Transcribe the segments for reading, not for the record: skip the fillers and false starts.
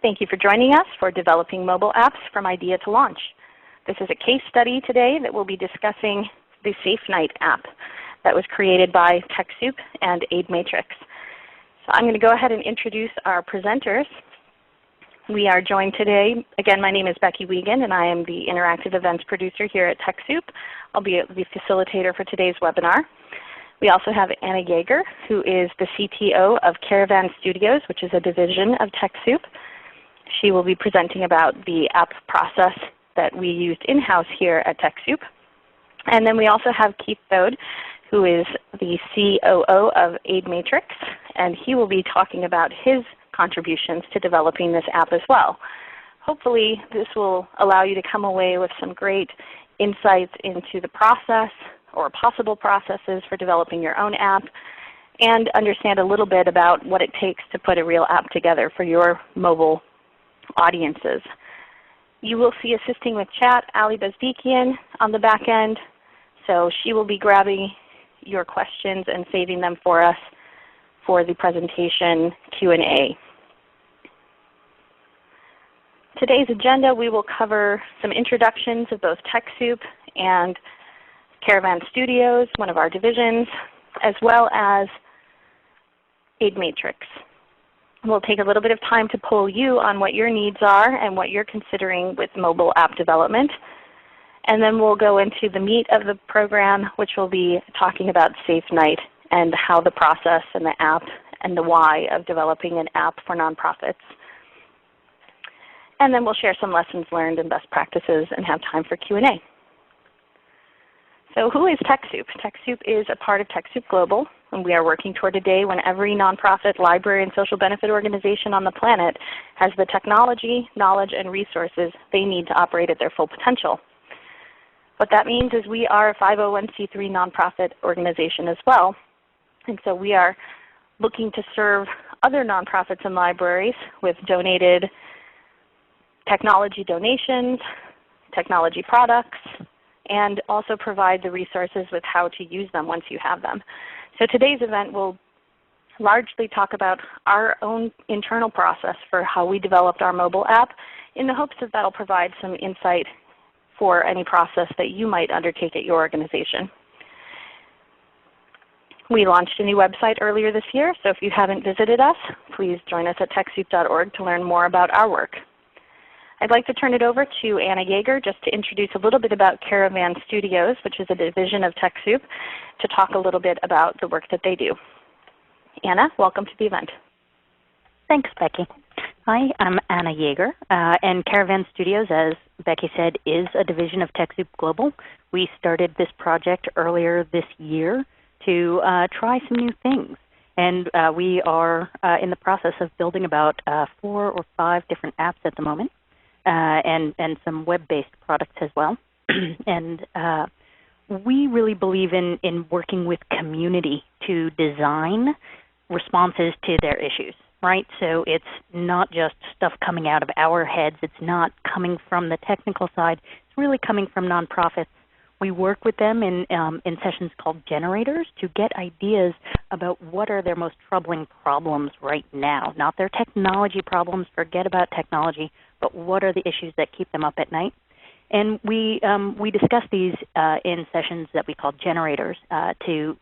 Thank you for joining us for Developing Mobile Apps from Idea to Launch. This is a case study today that we'll be discussing the SafeNight app that was created by TechSoup and AidMatrix. So I'm going to go ahead and introduce our presenters. We are joined today, again, my name is Becky Wiegand, and I am the Interactive Events Producer here at TechSoup. I'll be the facilitator for today's webinar. We also have Anna Yeager, who is the CTO of Caravan Studios, which is a division of TechSoup. She will be presenting about the app process that we used in-house here at TechSoup. And then we also have Keith Thode, who is the COO of AidMatrix, and he will be talking about his contributions to developing this app as well. Hopefully this will allow you to come away with some great insights into the process or possible processes for developing your own app, and understand a little bit about what it takes to put a real app together for your mobile audiences. You will see assisting with chat Ali Bezdikian on the back end, so she will be grabbing your questions and saving them for us for the presentation Q&A. Today's agenda, we will cover some introductions of both TechSoup and Caravan Studios, one of our divisions, as well as AidMatrix. We'll take a little bit of time to poll you on what your needs are and what you're considering with mobile app development. And then we'll go into the meat of the program, which will be talking about SafeNight and how the process and the app and the why of developing an app for nonprofits. And then we'll share some lessons learned and best practices and have time for Q&A. So who is TechSoup? TechSoup is a part of TechSoup Global, and we are working toward a day when every nonprofit, library, and social benefit organization on the planet has the technology, knowledge, and resources they need to operate at their full potential. What that means is we are a 501c3 nonprofit organization as well, and so we are looking to serve other nonprofits and libraries with donated technology donations, technology products, and also provide the resources with how to use them once you have them. So today's event will largely talk about our own internal process for how we developed our mobile app, in the hopes that that'll provide some insight for any process that you might undertake at your organization. We launched a new website earlier this year, so if you haven't visited us, please join us at TechSoup.org to learn more about our work. I'd like to turn it over to Anna Yeager just to introduce a little bit about Caravan Studios, which is a division of TechSoup, to talk a little bit about the work that they do. Anna, welcome to the event. Thanks, Becky. Hi, I'm Anna Yeager, and Caravan Studios, as Becky said, is a division of TechSoup Global. We started this project earlier this year to try some new things. And we are in the process of building about 4 or 5 different apps at the moment. And some web-based products as well. And we really believe in working with community to design responses to their issues, right? So it's not just stuff coming out of our heads. It's not coming from the technical side. It's really coming from nonprofits. We work with them in sessions called generators to get ideas about what are their most troubling problems right now. Not their technology problems, forget about technology, but what are the issues that keep them up at night. And we discuss these in sessions that we call generators to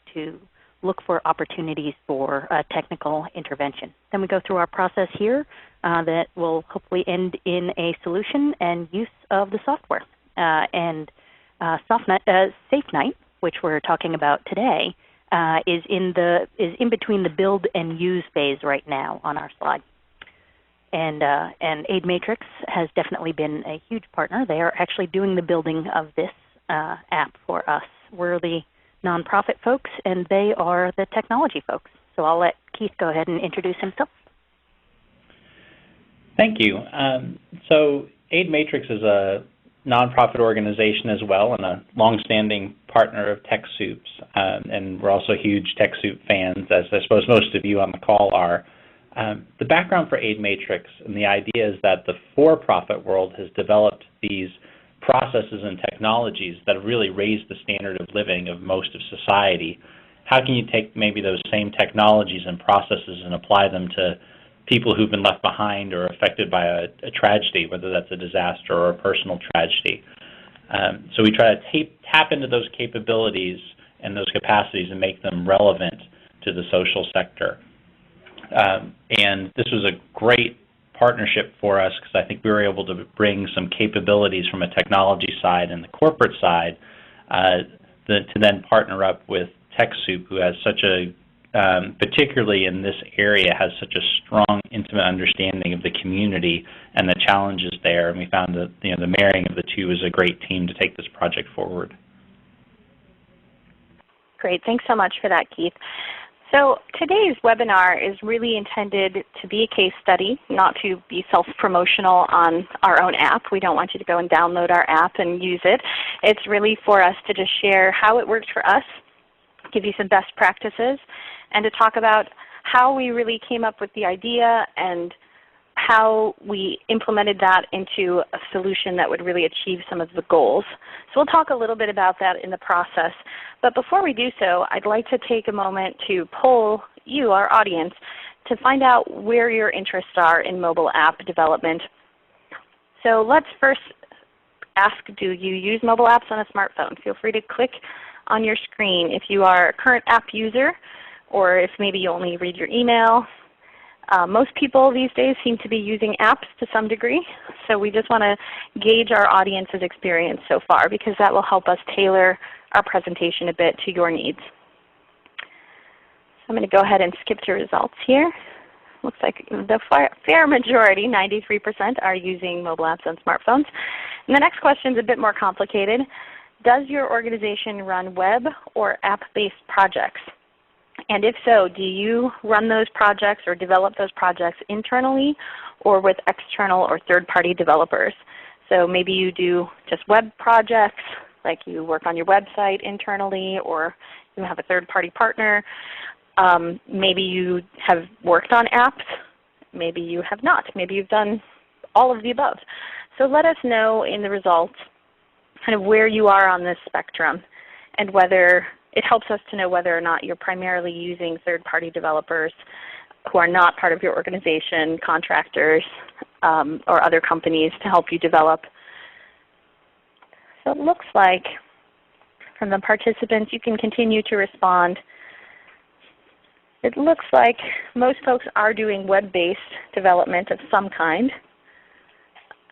look for opportunities for technical intervention. Then we go through our process here that will hopefully end in a solution and use of the software. SafeNight, which we're talking about today, is in between the build and use phase right now on our slide. And AidMatrix has definitely been a huge partner. They are actually doing the building of this app for us. We're the nonprofit folks, and they are the technology folks. So I'll let Keith go ahead and introduce himself. Thank you. So AidMatrix is a nonprofit organization as well, and a longstanding partner of TechSoup's, and we're also huge TechSoup fans, as I suppose most of you on the call are. The background for AidMatrix and the idea is that the for-profit world has developed these processes and technologies that have really raised the standard of living of most of society. How can you take maybe those same technologies and processes and apply them to people who've been left behind or affected by a tragedy, whether that's a disaster or a personal tragedy. So we try to tap into those capabilities and those capacities and make them relevant to the social sector. And this was a great partnership for us because I think we were able to bring some capabilities from a technology side and the corporate side to then partner up with TechSoup, who has such a, particularly in this area, has such a strong, intimate understanding of the community and the challenges there. And we found that the marrying of the two is a great team to take this project forward. Great. Thanks so much for that, Keith. So today's webinar is really intended to be a case study, not to be self-promotional on our own app. We don't want you to go and download our app and use it. It's really for us to just share how it works for us, give you some best practices, and to talk about how we really came up with the idea and how we implemented that into a solution that would really achieve some of the goals. So we'll talk a little bit about that in the process. But before we do so, I'd like to take a moment to poll you, our audience, to find out where your interests are in mobile app development. So let's first ask, do you use mobile apps on a smartphone? Feel free to click on your screen if you are a current app user, or if maybe you only read your email. Most people these days seem to be using apps to some degree, so we just want to gauge our audience's experience so far, because that will help us tailor our presentation a bit to your needs. So I'm going to go ahead and skip to results here. Looks like the fair majority, 93%, are using mobile apps on smartphones. And the next question is a bit more complicated. Does your organization run web or app-based projects? And if so, do you run those projects or develop those projects internally or with external or third-party developers? So maybe you do just web projects, like you work on your website internally, or you have a third-party partner. Maybe you have worked on apps. Maybe you have not. Maybe you've done all of the above. So let us know in the results kind of where you are on this spectrum, and whether it helps us to know whether or not you're primarily using third-party developers who are not part of your organization, contractors, or other companies to help you develop. So it looks like from the participants, you can continue to respond. It looks like most folks are doing web-based development of some kind.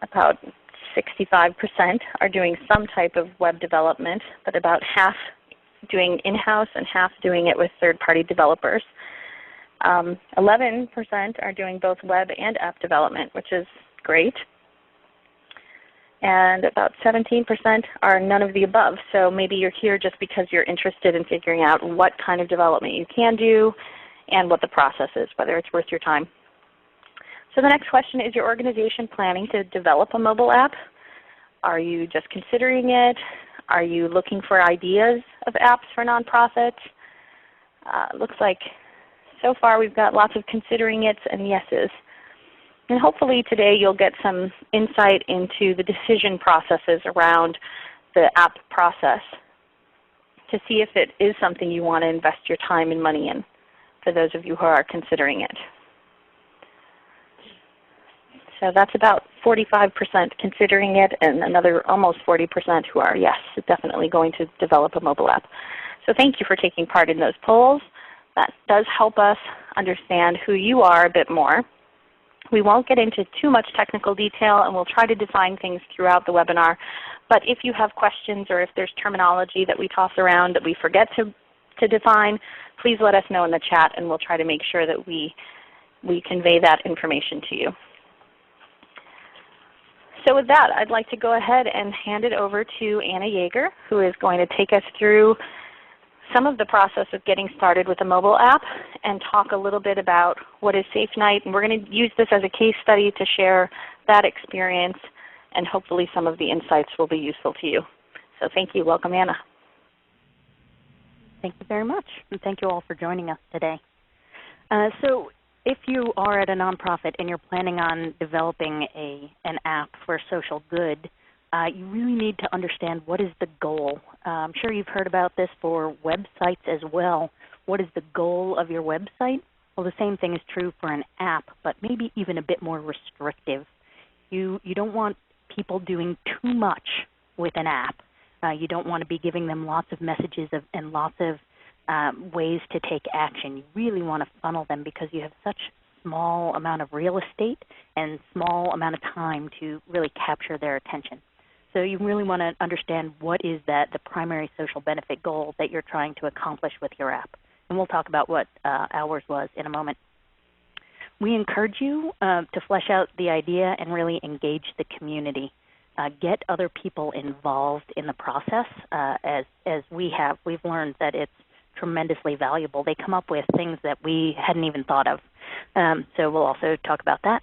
About 65% are doing some type of web development, but about half doing in-house and half doing it with third-party developers. 11% are doing both web and app development, which is great. And about 17% are none of the above. So maybe you're here just because you're interested in figuring out what kind of development you can do and what the process is, whether it's worth your time. So the next question, is your organization planning to develop a mobile app? Are you just considering it? Are you looking for ideas of apps for nonprofits? Looks like so far we've got lots of considering it and yeses. And hopefully today you'll get some insight into the decision processes around the app process to see if it is something you want to invest your time and money in, for those of you who are considering it. So that's about 45% considering it, and another almost 40% who are, yes, definitely going to develop a mobile app. So thank you for taking part in those polls. That does help us understand who you are a bit more. We won't get into too much technical detail, and we'll try to define things throughout the webinar. But if you have questions, or if there's terminology that we toss around that we forget to define, please let us know in the chat, and we'll try to make sure that we convey that information to you. So with that, I'd like to go ahead and hand it over to Anna Yeager, who is going to take us through some of the process of getting started with a mobile app and talk a little bit about what is SafeNight. And we're going to use this as a case study to share that experience, and hopefully some of the insights will be useful to you. So thank you. Welcome, Anna. Thank you very much, and thank you all for joining us today. So if you are at a nonprofit and you're planning on developing an app for social good, you really need to understand what is the goal. I'm sure you've heard about this for websites as well. What is the goal of your website? Well, the same thing is true for an app, but maybe even a bit more restrictive. You don't want people doing too much with an app. You don't want to be giving them lots of messages and lots of ways to take action. You really want to funnel them because you have such small amount of real estate and small amount of time to really capture their attention. So you really want to understand what is the primary social benefit goal that you're trying to accomplish with your app. And we'll talk about what ours was in a moment. We encourage you to flesh out the idea and really engage the community. Get other people involved in the process. As we've learned that it's tremendously valuable. They come up with things that we hadn't even thought of. So we'll also talk about that.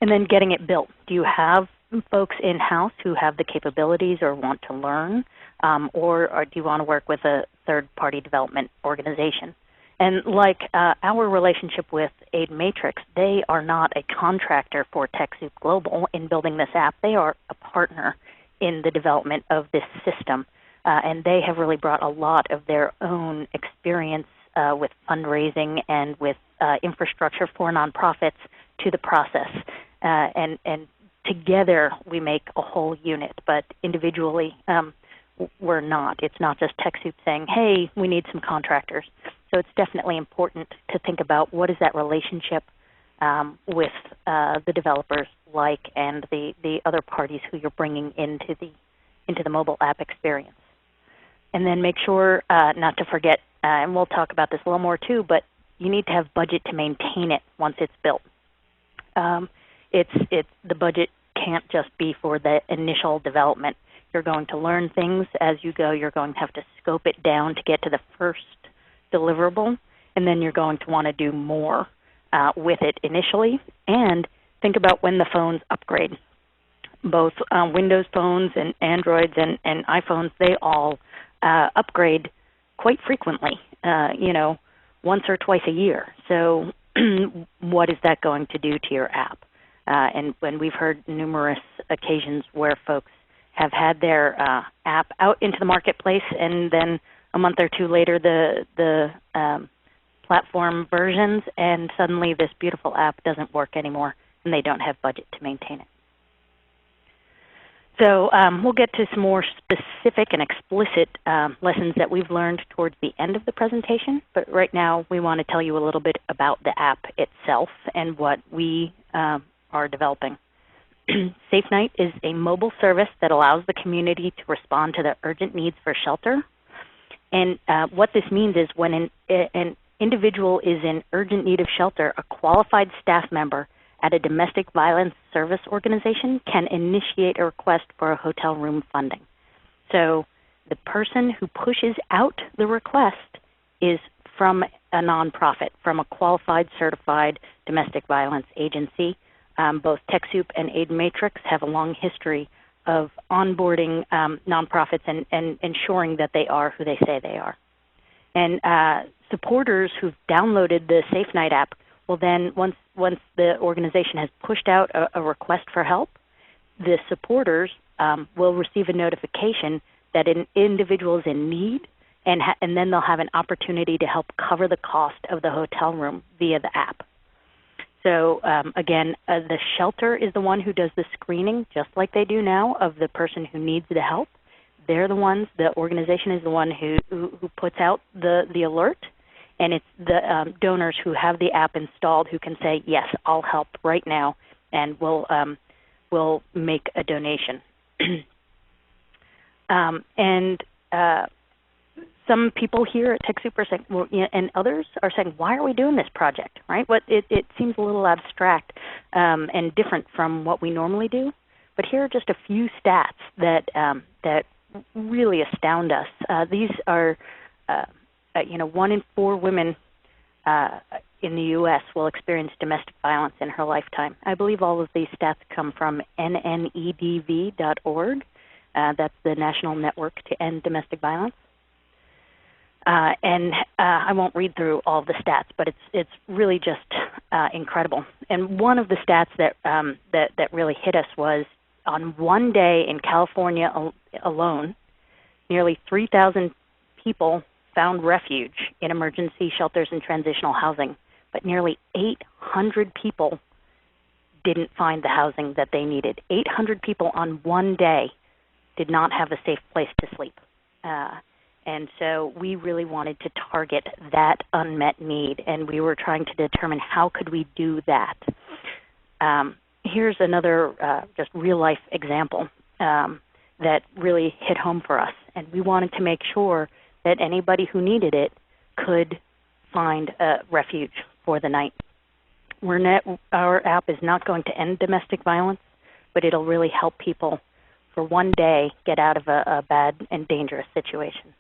And then getting it built. Do you have folks in-house who have the capabilities or want to learn, or do you want to work with a third-party development organization? And like our relationship with Aidmatrix, they are not a contractor for TechSoup Global in building this app. They are a partner in the development of this system, and they have really brought a lot of their own experience with fundraising and with infrastructure for nonprofits to the process. And together we make a whole unit, but individually we're not. It's not just TechSoup saying, hey, we need some contractors. So it's definitely important to think about what is that relationship with the developers like and the other parties who you're bringing into the mobile app experience. And then make sure not to forget, and we'll talk about this a little more too, but you need to have budget to maintain it once it's built. The budget can't just be for the initial development. You're going to learn things as you go. You're going to have to scope it down to get to the first deliverable, and then you're going to want to do more with it initially. And think about when the phones upgrade. Both Windows phones and Androids and iPhones, they all upgrade quite frequently, once or twice a year. So what is that going to do to your app? And when we've heard numerous occasions where folks have had their app out into the marketplace, and then a month or two later the platform versions, and suddenly this beautiful app doesn't work anymore, and they don't have budget to maintain it. So we'll get to some more specific and explicit lessons that we've learned towards the end of the presentation, but right now we want to tell you a little bit about the app itself and what we are developing. SafeNight is a mobile service that allows the community to respond to the urgent needs for shelter. And what this means is when an individual is in urgent need of shelter, a qualified staff member at a domestic violence service organization can initiate a request for a hotel room funding. So the person who pushes out the request is from a nonprofit, from a qualified, certified domestic violence agency. Both TechSoup and Aidmatrix have a long history of onboarding nonprofits and ensuring that they are who they say they are. And supporters who've downloaded the SafeNight app will then, once the organization has pushed out a request for help, the supporters will receive a notification that an individual is in need, and then they'll have an opportunity to help cover the cost of the hotel room via the app. So again, the shelter is the one who does the screening, just like they do now, of the person who needs the help. They're the ones, the organization is the one who puts out the alert, and it's the donors who have the app installed who can say, yes, I'll help right now, and we'll make a donation. Some people here at TechSoup are saying, well, and others are saying, why are we doing this project, right? It seems a little abstract and different from what we normally do. But here are just a few stats that really astound us. These are, 1 in 4 women in the U.S. will experience domestic violence in her lifetime. I believe all of these stats come from nnedv.org. That's the National Network to End Domestic Violence. And I won't read through all the stats, but it's really just incredible. And one of the stats that really hit us was on one day in California alone, nearly 3,000 people found refuge in emergency shelters and transitional housing. but nearly 800 people didn't find the housing that they needed. 800 people on one day did not have a safe place to sleep. And so we really wanted to target that unmet need, and we were trying to determine how could we do that. Here's another just real-life example that really hit home for us, and we wanted to make sure that anybody who needed it could find a refuge for the night. Our app is not going to end domestic violence, but it'll really help people for one day get out of a bad and dangerous situation.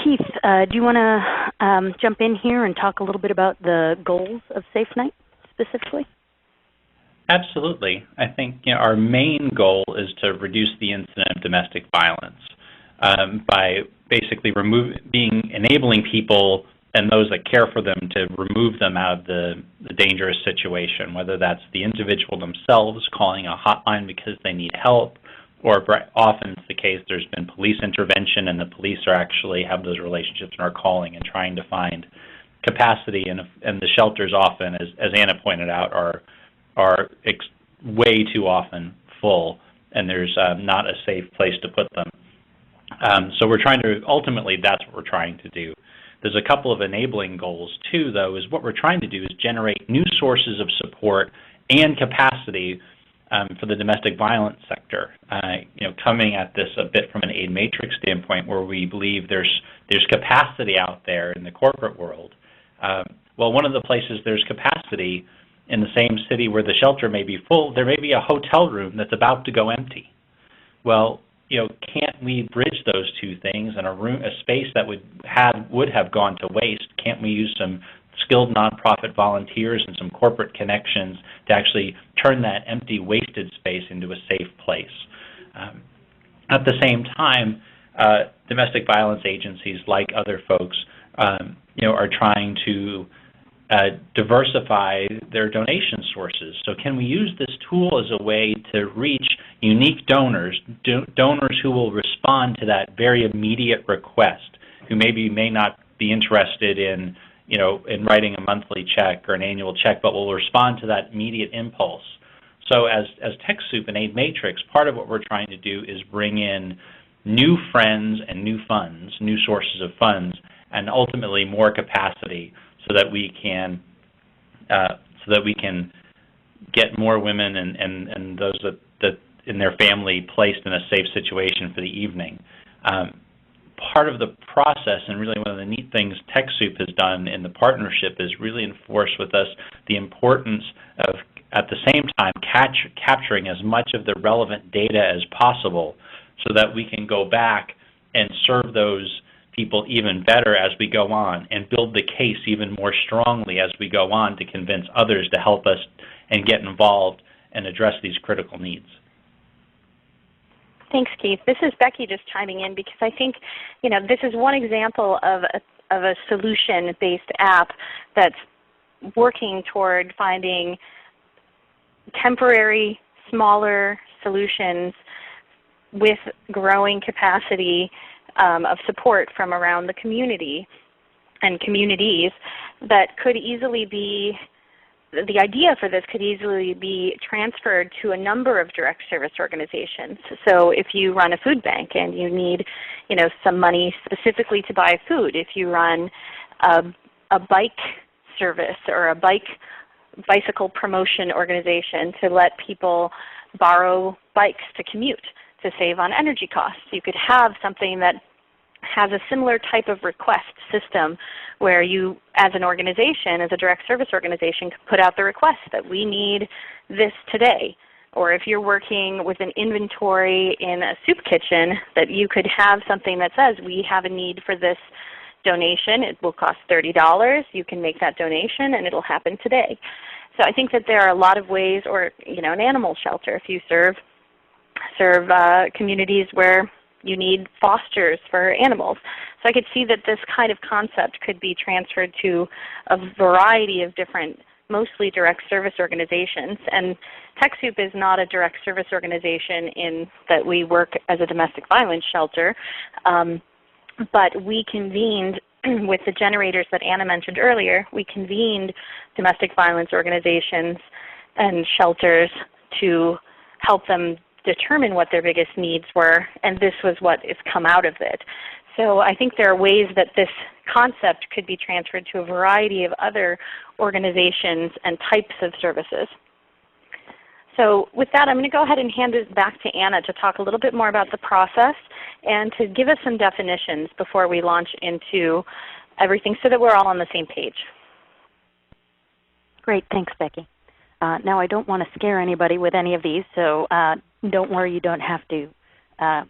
Keith, do you want to jump in here and talk a little bit about the goals of Safe Night specifically? Absolutely. I think our main goal is to reduce the incident of domestic violence by basically enabling people and those that care for them to remove them out of the dangerous situation, whether that's the individual themselves calling a hotline because they need help, or often it's the case there's been police intervention and the police actually have those relationships and are calling and trying to find capacity, and the shelters often, as Anna pointed out, are way too often full, and there's not a safe place to put them. So we're trying to, ultimately that's what we're trying to do. There's a couple of enabling goals too, though, is what we're trying to do is generate new sources of support and capacity for the domestic violence sector. Coming at this a bit from an aid matrix standpoint, where we believe there's capacity out there in the corporate world. Well, one of the places there's capacity in the same city where the shelter may be full, there may be a hotel room that's about to go empty. Well, can't we bridge those two things in a space that would have gone to waste? Can't we use some skilled nonprofit volunteers and some corporate connections to actually turn that empty, wasted space into a safe place? At the same time, domestic violence agencies, like other folks, are trying to diversify their donation sources. So can we use this tool as a way to reach unique donors who will respond to that very immediate request, who may not be interested in writing a monthly check or an annual check, but will respond to that immediate impulse. So as TechSoup and Aid Matrix, part of what we're trying to do is bring in new friends and new funds, new sources of funds, and ultimately more capacity, so that we can get more women and those that in their family placed in a safe situation for the evening. Part of the process, and really one of the neat things TechSoup has done in the partnership, is really enforce with us the importance of, at the same time, capturing as much of the relevant data as possible, so that we can go back and serve those people even better as we go on, and build the case even more strongly as we go on to convince others to help us and get involved and address these critical needs. Thanks, Keith. This is Becky just chiming in, because I think this is one example of a solution-based app that's working toward finding temporary, smaller solutions with growing capacity of support from around the community and communities that could easily be, the idea for this could easily be transferred to a number of direct service organizations. So if you run a food bank and you need some money specifically to buy food, if you run a bike service or a bicycle promotion organization to let people borrow bikes to commute to save on energy costs, you could have something that has a similar type of request system where you, as an organization, as a direct service organization, could put out the request that we need this today. Or if you're working with an inventory in a soup kitchen, that you could have something that says, we have a need for this donation. It will cost $30. You can make that donation and it'll happen today. So I think that there are a lot of ways, or an animal shelter, if you serve communities where you need fosters for animals. So I could see that this kind of concept could be transferred to a variety of different, mostly direct service organizations. And TechSoup is not a direct service organization in that we work as a domestic violence shelter, but we convened with the generators that Anna mentioned earlier, we convened domestic violence organizations and shelters to help them determine what their biggest needs were, and this was what has come out of it. So I think there are ways that this concept could be transferred to a variety of other organizations and types of services. So with that, I'm going to go ahead and hand it back to Anna to talk a little bit more about the process and to give us some definitions before we launch into everything so that we're all on the same page. Great, thanks, Becky. Now, I don't want to scare anybody with any of these, so don't worry, you don't have to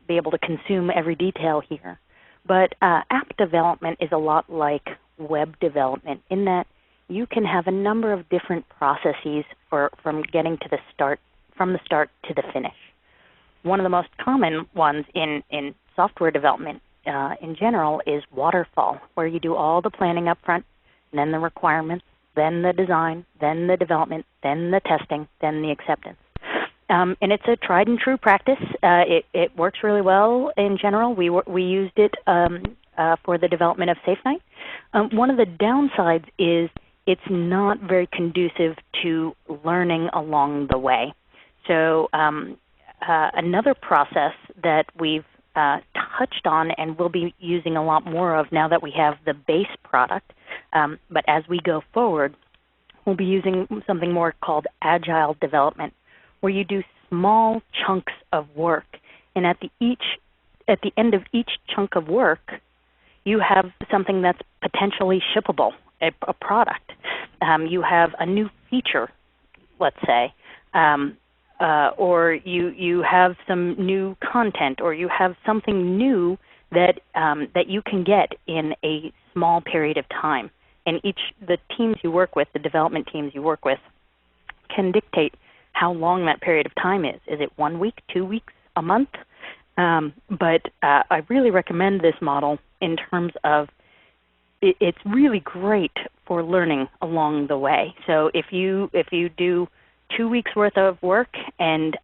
be able to consume every detail here. But app development is a lot like web development in that you can have a number of different processes from getting to the start, from the start to the finish. One of the most common ones in software development in general is waterfall, where you do all the planning up front, and then the requirements, then the design, then the development, then the testing, then the acceptance. And it's a tried and true practice. It works really well in general. We used it for the development of SafeNight. One of the downsides is it's not very conducive to learning along the way. So another process that we've touched on and will be using a lot more of now that we have the base product, but as we go forward, we'll be using something more called agile development, where you do small chunks of work, and at the end of each chunk of work, you have something that's potentially shippable, a product. You have a new feature, let's say, or you have some new content, or you have something new that that you can get in a small period of time. And the teams you work with, the development teams you work with, can dictate how long that period of time is. Is it 1 week, 2 weeks, a month? But I really recommend this model in terms of it's really great for learning along the way. So if you do 2 weeks worth of work and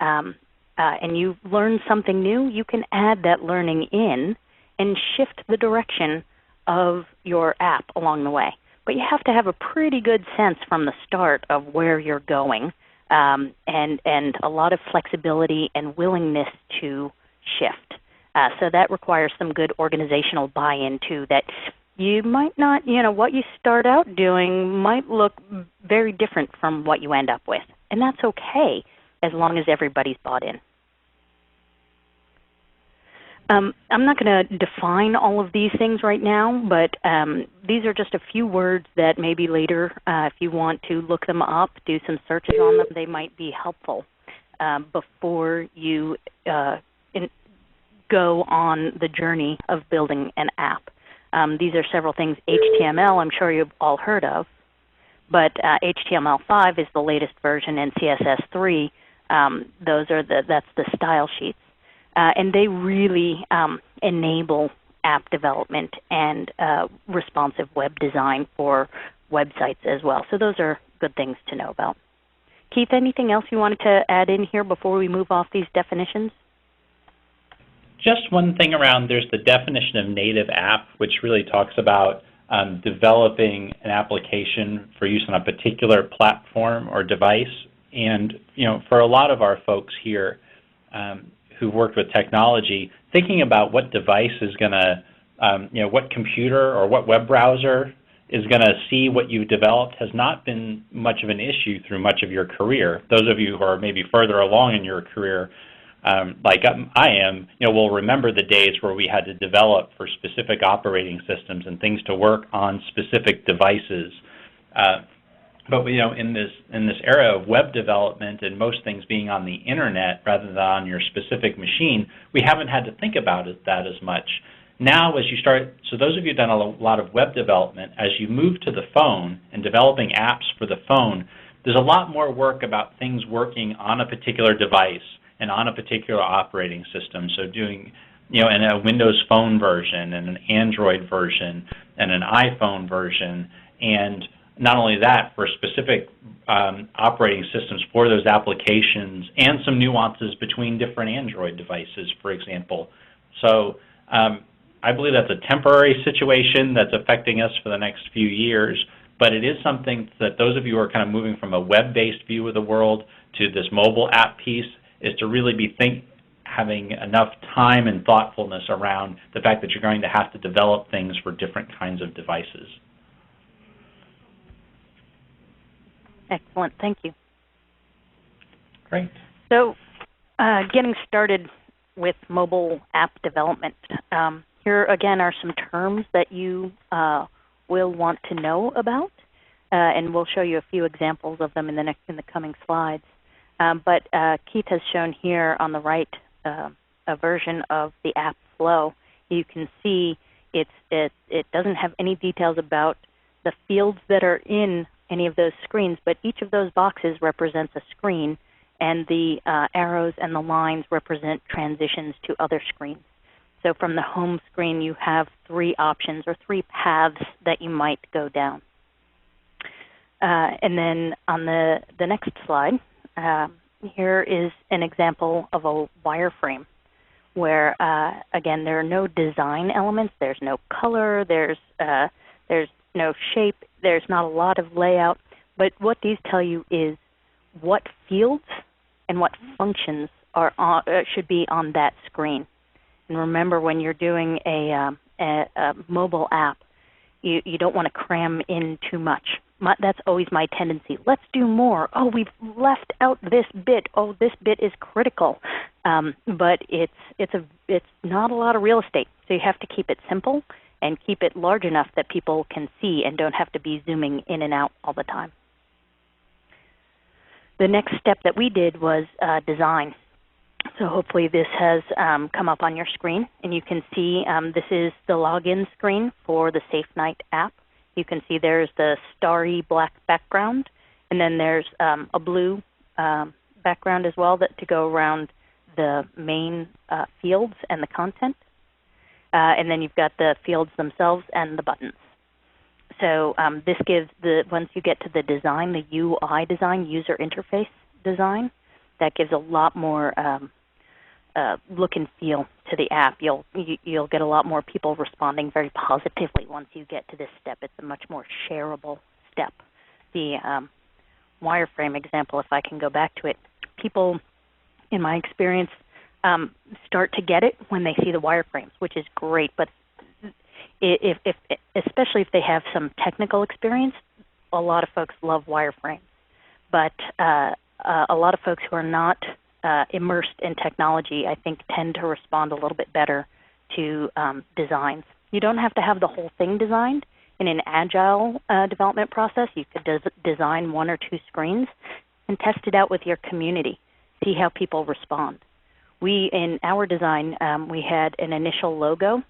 you learn something new, you can add that learning in and shift the direction of your app along the way. But you have to have a pretty good sense from the start of where you're going, and a lot of flexibility and willingness to shift. So that requires some good organizational buy-in too, that you might not, what you start out doing might look very different from what you end up with. And that's okay as long as everybody's bought in. I'm not going to define all of these things right now, but these are just a few words that maybe later, if you want to look them up, do some searches on them, they might be helpful before you go on the journey of building an app. These are several things. HTML, I'm sure you've all heard of, but HTML5 is the latest version, and CSS3, that's the style sheets. And they really enable app development and responsive web design for websites as well. So those are good things to know about. Keith, anything else you wanted to add in here before we move off these definitions? Just one thing around, there's the definition of native app, which really talks about developing an application for use on a particular platform or device. And for a lot of our folks here, who've worked with technology, thinking about what device is going to, what computer or what web browser is going to see what you developed has not been much of an issue through much of your career. Those of you who are maybe further along in your career, like I am, will remember the days where we had to develop for specific operating systems and things to work on specific devices. But in this era of web development and most things being on the internet rather than on your specific machine, we haven't had to think about that as much. Now, as you start, so those of you who've done a lot of web development, as you move to the phone and developing apps for the phone, there's a lot more work about things working on a particular device and on a particular operating system. So doing, in a Windows Phone version and an Android version and an iPhone version, and not only that, for specific operating systems for those applications, and some nuances between different Android devices, for example. So I believe that's a temporary situation that's affecting us for the next few years, but it is something that those of you who are kind of moving from a web-based view of the world to this mobile app piece is to really be having enough time and thoughtfulness around the fact that you're going to have to develop things for different kinds of devices. Excellent, thank you. Great. So getting started with mobile app development. Here again are some terms that you will want to know about, and we'll show you a few examples of them in the coming slides. But Keith has shown here on the right a version of the app flow. You can see it doesn't have any details about the fields that are in any of those screens, but each of those boxes represents a screen, and the arrows and the lines represent transitions to other screens. So from the home screen, you have 3 options or 3 paths that you might go down. And then on the next slide, here is an example of a wireframe where, again, there are no design elements. There's no color. There's no shape. There's not a lot of layout. But what these tell you is what fields and what functions should be on that screen. And remember, when you're doing a mobile app, you don't want to cram in too much. That's always my tendency. Let's do more. Oh, we've left out this bit. Oh, this bit is critical. But it's not a lot of real estate, so you have to keep it simple and keep it large enough that people can see and don't have to be zooming in and out all the time. The next step that we did was design. So hopefully this has come up on your screen, and you can see this is the login screen for the Safe Night app. You can see there's the starry black background, and then there's a blue background as well to go around the main fields and the content. And then you've got the fields themselves and the buttons. So this gives once you get to the design, the UI design, user interface design, that gives a lot more look and feel to the app. You'll get a lot more people responding very positively once you get to this step. It's a much more shareable step. The wireframe example, if I can go back to it, people, in my experience, start to get it when they see the wireframes, which is great. But especially if they have some technical experience, a lot of folks love wireframes. But a lot of folks who are not immersed in technology, I think, tend to respond a little bit better to designs. You don't have to have the whole thing designed. In an agile development process, you could design 1 or 2 screens and test it out with your community, see how people respond. In our design, we had an initial logo,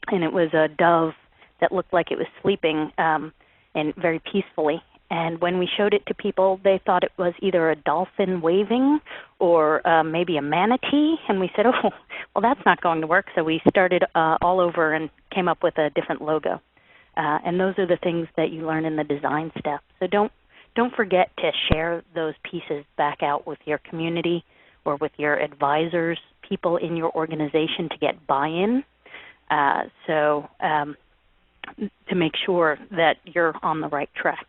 and it was a dove that looked like it was sleeping and very peacefully. And when we showed it to people, they thought it was either a dolphin waving or maybe a manatee. And we said, oh, well, that's not going to work. So we started all over and came up with a different logo. And those are the things that you learn in the design step. So don't forget to share those pieces back out with your community or with your advisors, people in your organization, to get buy-in. To make sure that you're on the right track.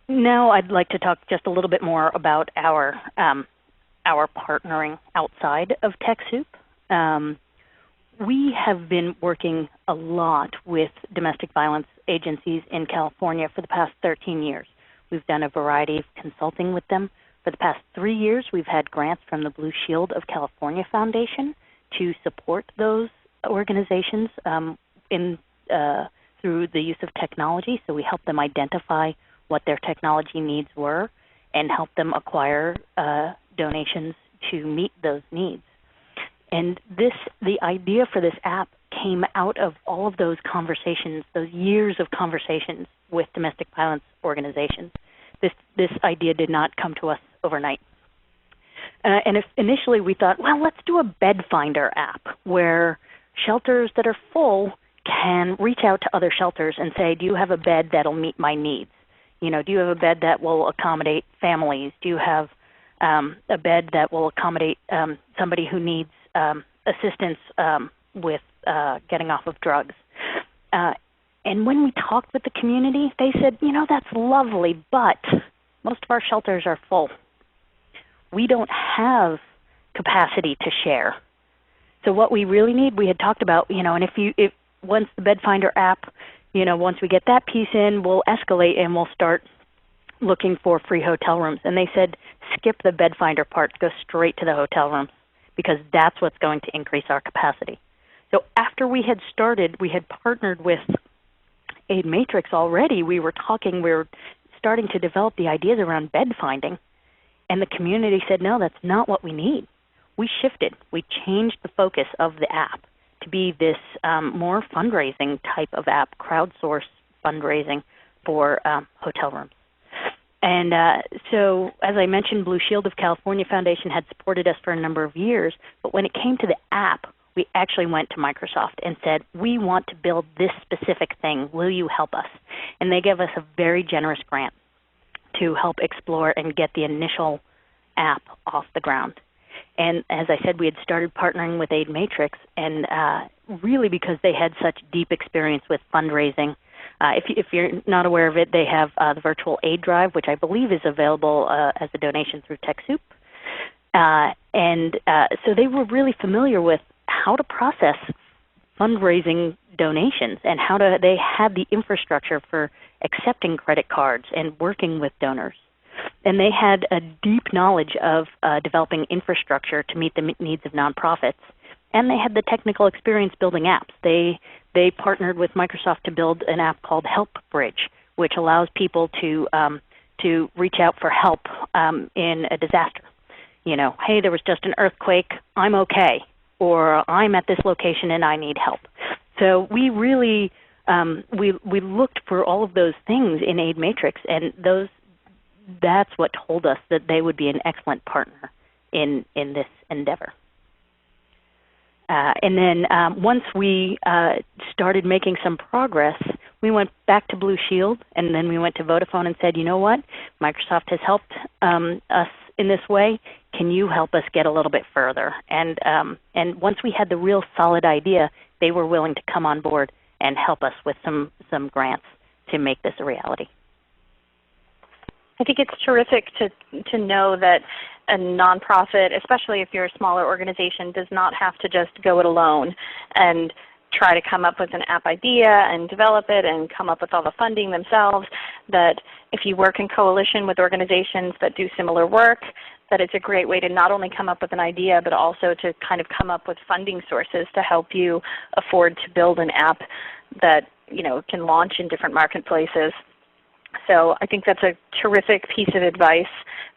Now I'd like to talk just a little bit more about our partnering outside of TechSoup. We have been working a lot with domestic violence agencies in California for the past 13 years. We've done a variety of consulting with them. For the past 3 years, we've had grants from the Blue Shield of California Foundation to support those organizations through the use of technology. So we help them identify what their technology needs were and help them acquire donations to meet those needs. And the idea for this app came out of all of those conversations, those years of conversations with domestic violence organizations. This idea did not come to us overnight. And initially we thought, well, let's do a bed finder app where shelters that are full can reach out to other shelters and say, do you have a bed that'll meet my needs? Do you have a bed that will accommodate families? Do you have a bed that will accommodate somebody who needs assistance with getting off of drugs. And when we talked with the community, they said, you know, that's lovely, but most of our shelters are full. We don't have capacity to share. So what we really need, we had talked about, you know, and if once the Bed Finder app, you know, once we get that piece in, we'll escalate and we'll start looking for free hotel rooms. And they said, skip the Bed Finder part, go straight to the hotel rooms, because that's what's going to increase our capacity. So after we had started, we had partnered with Aid Matrix already. We were starting to develop the ideas around bed finding, and the community said, no, that's not what we need. We shifted. We changed the focus of the app to be this more fundraising type of app, crowdsourced fundraising for hotel rooms. And so, as I mentioned, Blue Shield of California Foundation had supported us for a number of years, but when it came to the app, we actually went to Microsoft and said, we want to build this specific thing. Will you help us? And they gave us a very generous grant to help explore and get the initial app off the ground. And as I said, we had started partnering with Aid Matrix, and really because they had such deep experience with fundraising. If you're not aware of it, they have the virtual aid drive, which I believe is available as a donation through TechSoup. So they were really familiar with how to process fundraising donations and they had the infrastructure for accepting credit cards and working with donors. And they had a deep knowledge of developing infrastructure to meet the needs of nonprofits. And they had the technical experience building apps. They partnered with Microsoft to build an app called Help Bridge, which allows people to reach out for help in a disaster. You know, hey, there was just an earthquake, I'm okay, or I'm at this location and I need help. So we really we looked for all of those things in Aid Matrix, and that's what told us that they would be an excellent partner in this endeavor. And then once we started making some progress, we went back to Blue Shield, and then we went to Vodafone and said, you know what, Microsoft has helped us in this way. Can you help us get a little bit further? And once we had the real solid idea, they were willing to come on board and help us with some grants to make this a reality. I think it's terrific to know that a nonprofit, especially if you're a smaller organization, does not have to just go it alone and try to come up with an app idea and develop it and come up with all the funding themselves, that if you work in coalition with organizations that do similar work, that it's a great way to not only come up with an idea, but also to kind of come up with funding sources to help you afford to build an app that, you know, can launch in different marketplaces. So I think that's a terrific piece of advice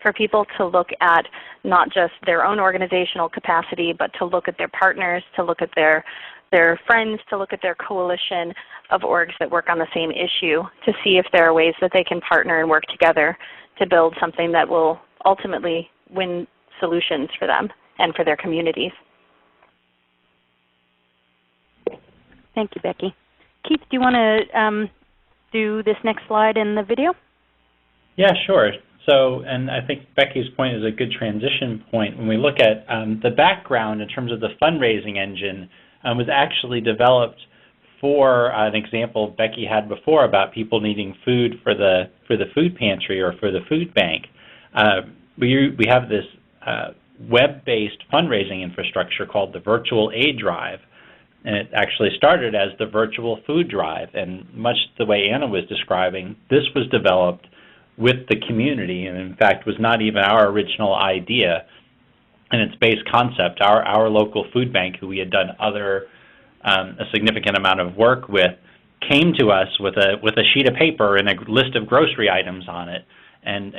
for people to look at not just their own organizational capacity, but to look at their partners, to look at their friends, to look at their coalition of orgs that work on the same issue, to see if there are ways that they can partner and work together to build something that will ultimately win solutions for them and for their communities. Thank you, Becky. Keith, do you want to do this next slide in the video? Yeah, sure. So, and I think Becky's point is a good transition point. When we look at the background in terms of the fundraising engine, was actually developed for an example Becky had before about people needing food for the food pantry or for the food bank. We have this web-based fundraising infrastructure called the Virtual Aid Drive, and it actually started as the Virtual Food Drive. And much the way Anna was describing, this was developed with the community, and in fact was not even our original idea. And its base concept, our local food bank, who we had done a significant amount of work with, came to us with a sheet of paper and a list of grocery items on it. And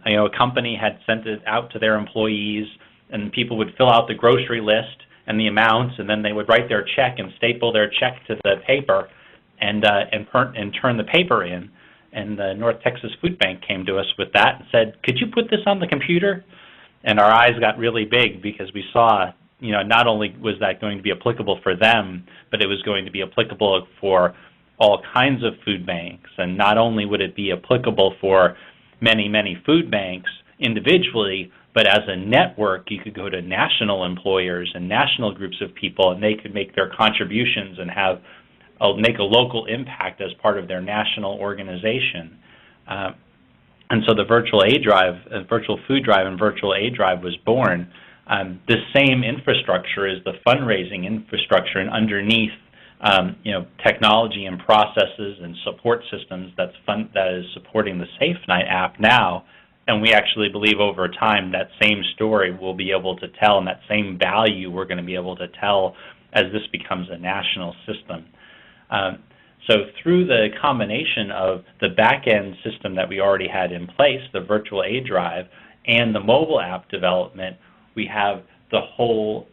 you know, a company had sent it out to their employees, and people would fill out the grocery list and the amounts, and then they would write their check and staple their check to the paper and turn the paper in. And the North Texas Food Bank came to us with that and said, could you put this on the computer? And our eyes got really big because we saw, you know, not only was that going to be applicable for them, but it was going to be applicable for all kinds of food banks. And not only would it be applicable for many, many food banks, individually, but as a network, you could go to national employers and national groups of people, and they could make their contributions and make a local impact as part of their national organization. And so the virtual aid drive, virtual food drive and virtual aid drive was born. This same infrastructure is the fundraising infrastructure, and underneath technology and processes and support systems that is supporting the Safe Night app now. And we actually believe over time that same story we'll be able to tell, and that same value we're going to be able to tell as this becomes a national system. So through the combination of the back-end system that we already had in place, the virtual aid drive, and the mobile app development, we have the whole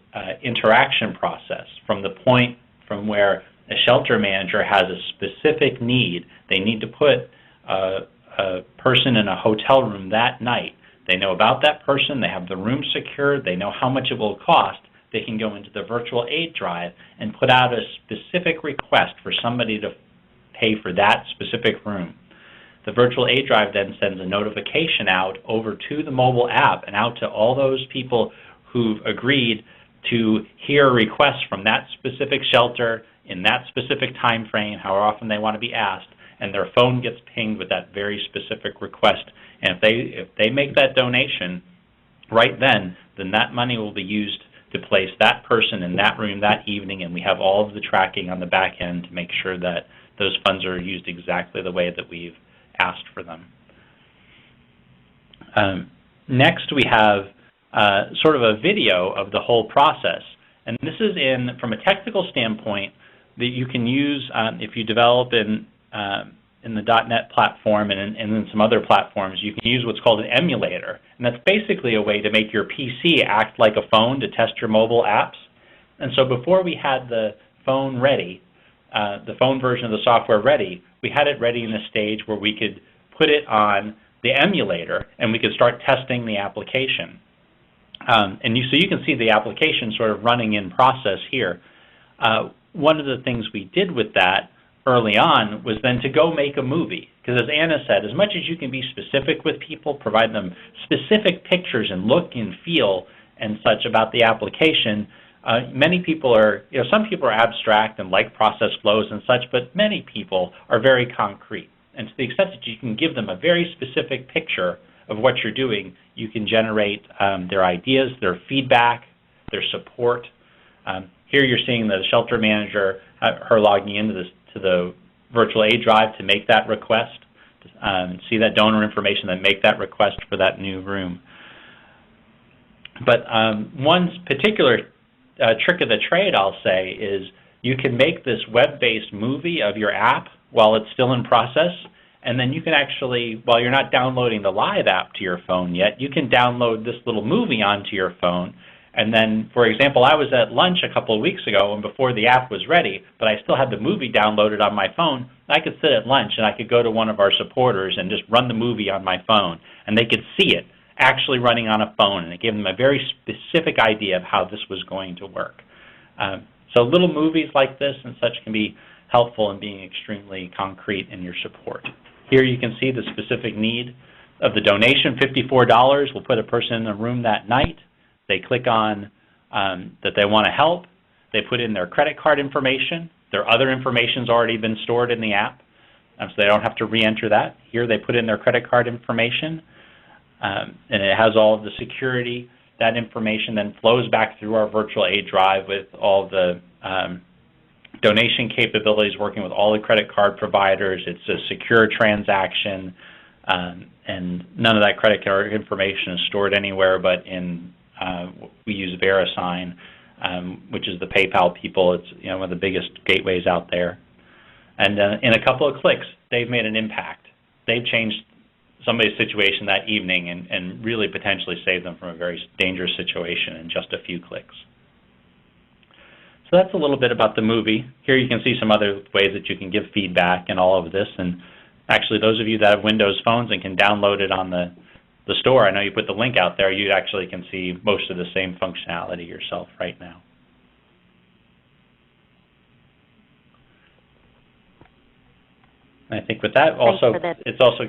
interaction process from the point from where a shelter manager has a specific need. They need to put a person in a hotel room that night. They know about that person, they have the room secured, they know how much it will cost. They can go into the virtual aid drive and put out a specific request for somebody to pay for that specific room. The virtual aid drive then sends a notification out over to the mobile app and out to all those people who've agreed to hear a request from that specific shelter in that specific time frame, however often they want to be asked, and their phone gets pinged with that very specific request. And if they make that donation right then that money will be used to place that person in that room that evening, and we have all of the tracking on the back end to make sure that those funds are used exactly the way that we've asked for them. Next, we have sort of a video of the whole process. And this is from a technical standpoint, that you can use if you develop in the .NET platform and in some other platforms. You can use what's called an emulator, and that's basically a way to make your PC act like a phone to test your mobile apps. And so before we had the phone ready, the phone version of the software ready, we had it ready in a stage where we could put it on the emulator and we could start testing the application. So you can see the application sort of running in process here. One of the things we did with that early on was then to go make a movie. Because as Anna said, as much as you can be specific with people, provide them specific pictures and look and feel and such about the application, many people are, some people are abstract and like process flows and such, but many people are very concrete. And to the extent that you can give them a very specific picture of what you're doing, you can generate their ideas, their feedback, their support. Here you're seeing the shelter manager, her logging into the virtual aid drive to make that request, see that donor information, then make that request for that new room. But one particular trick of the trade, I'll say, is you can make this web-based movie of your app while it's still in process, and then you can actually, while you're not downloading the live app to your phone yet, you can download this little movie onto your phone. And then, for example, I was at lunch a couple of weeks ago and before the app was ready, but I still had the movie downloaded on my phone. I could sit at lunch and I could go to one of our supporters and just run the movie on my phone, and they could see it actually running on a phone, and it gave them a very specific idea of how this was going to work. So little movies like this and such can be helpful in being extremely concrete in your support. Here you can see the specific need of the donation, $54 will put a person in the room that night. They click on that they want to help. They put in their credit card information. Their other information's already been stored in the app, so they don't have to re-enter that. Here they put in their credit card information, and it has all of the security. That information then flows back through our virtual aid drive with all the donation capabilities, working with all the credit card providers. It's a secure transaction, and none of that credit card information is stored anywhere but in we use VeriSign, which is the PayPal people. It's one of the biggest gateways out there. And in a couple of clicks, they've made an impact. They've changed somebody's situation that evening and really potentially saved them from a very dangerous situation in just a few clicks. So that's a little bit about the movie. Here you can see some other ways that you can give feedback and all of this. And actually, those of you that have Windows phones and can download it on the store, I know you put the link out there, you actually can see most of the same functionality yourself right now. And I think with that, also, it's also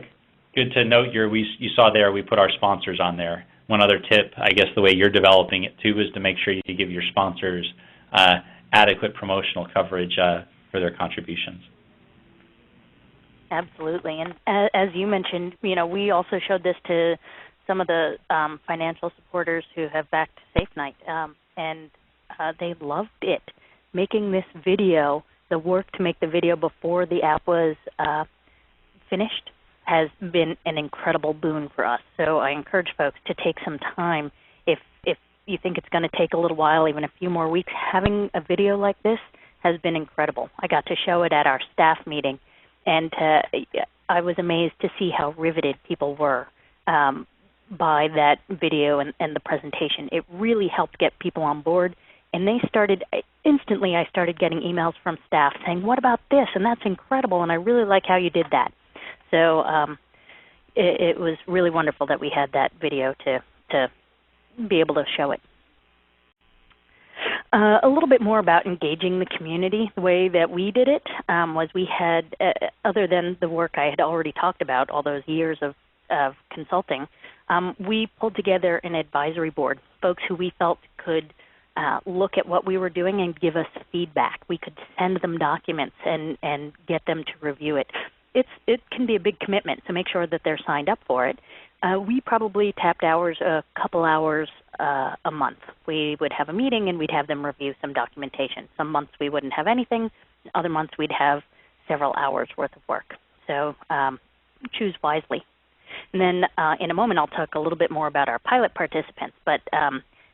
good to note you saw there we put our sponsors on there. One other tip, I guess the way you're developing it too, is to make sure you give your sponsors adequate promotional coverage for their contributions. Absolutely, and as you mentioned, we also showed this to some of the financial supporters who have backed Safe Night, and they loved it. Making this video, the work to make the video before the app was finished, has been an incredible boon for us. So I encourage folks to take some time. If you think it's going to take a little while, even a few more weeks, having a video like this has been incredible. I got to show it at our staff meeting, and I was amazed to see how riveted people were by that video and the presentation. It really helped get people on board, and they started, instantly I started getting emails from staff saying, what about this? And that's incredible, and I really like how you did that. So it was really wonderful that we had that video to be able to show it. A little bit more about engaging the community. The way that we did it was we had, other than the work I had already talked about, all those years of consulting, we pulled together an advisory board, folks who we felt could look at what we were doing and give us feedback. We could send them documents and get them to review it. It can be a big commitment, so make sure that they're signed up for it. We probably tapped hours, a couple hours a month. We would have a meeting and we'd have them review some documentation. Some months we wouldn't have anything. Other months we'd have several hours worth of work. So choose wisely. And then in a moment I'll talk a little bit more about our pilot participants, but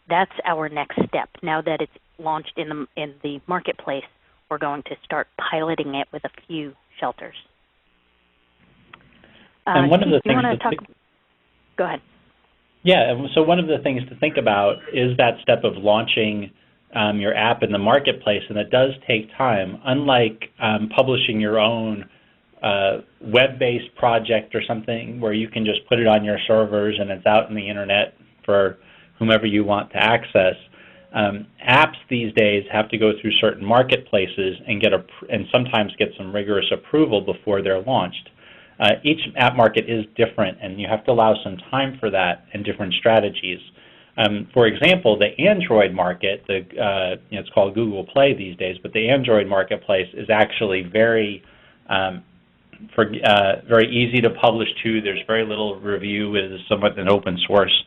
that's our next step. Now that it's launched in the marketplace, we're going to start piloting it with a few shelters. And one of the things go ahead. Yeah, so one of the things to think about is that step of launching your app in the marketplace, and it does take time. Unlike publishing your own web-based project or something where you can just put it on your servers and it's out in the internet for whomever you want to access, apps these days have to go through certain marketplaces and sometimes get some rigorous approval before they're launched. Each app market is different, and you have to allow some time for that and different strategies. For example, the Android market, it's called Google Play these days, but the Android marketplace is actually very easy to publish to. There's very little review. It is somewhat an open source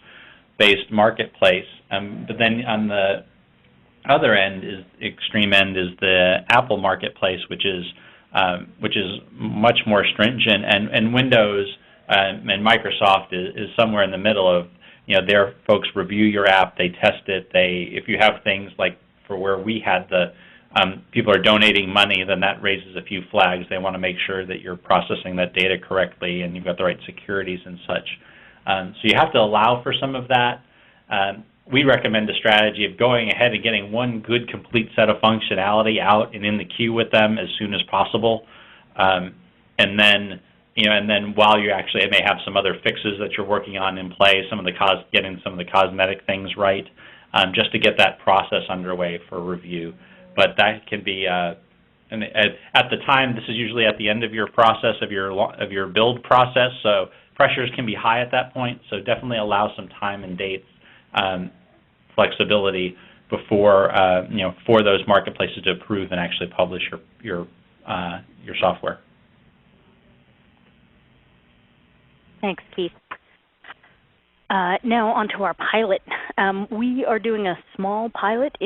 based marketplace. But then on the other end, extreme end, is the Apple marketplace, which is much more stringent, and Windows and Microsoft is somewhere in the middle of, their folks review your app, they test it, if you have things like for where we had people are donating money, then that raises a few flags. They want to make sure that you're processing that data correctly and you've got the right securities and such. So you have to allow for some of that. We recommend a strategy of going ahead and getting one good complete set of functionality out and in the queue with them as soon as possible, and then while you actually may have some other fixes that you're working on in play, getting some of the cosmetic things right, just to get that process underway for review. But that can be at the time. This is usually at the end of your process of your build process, so pressures can be high at that point. So definitely allow some time and dates. Flexibility before for those marketplaces to approve and actually publish your software. Thanks, Keith. Now onto our pilot. We are doing a small pilot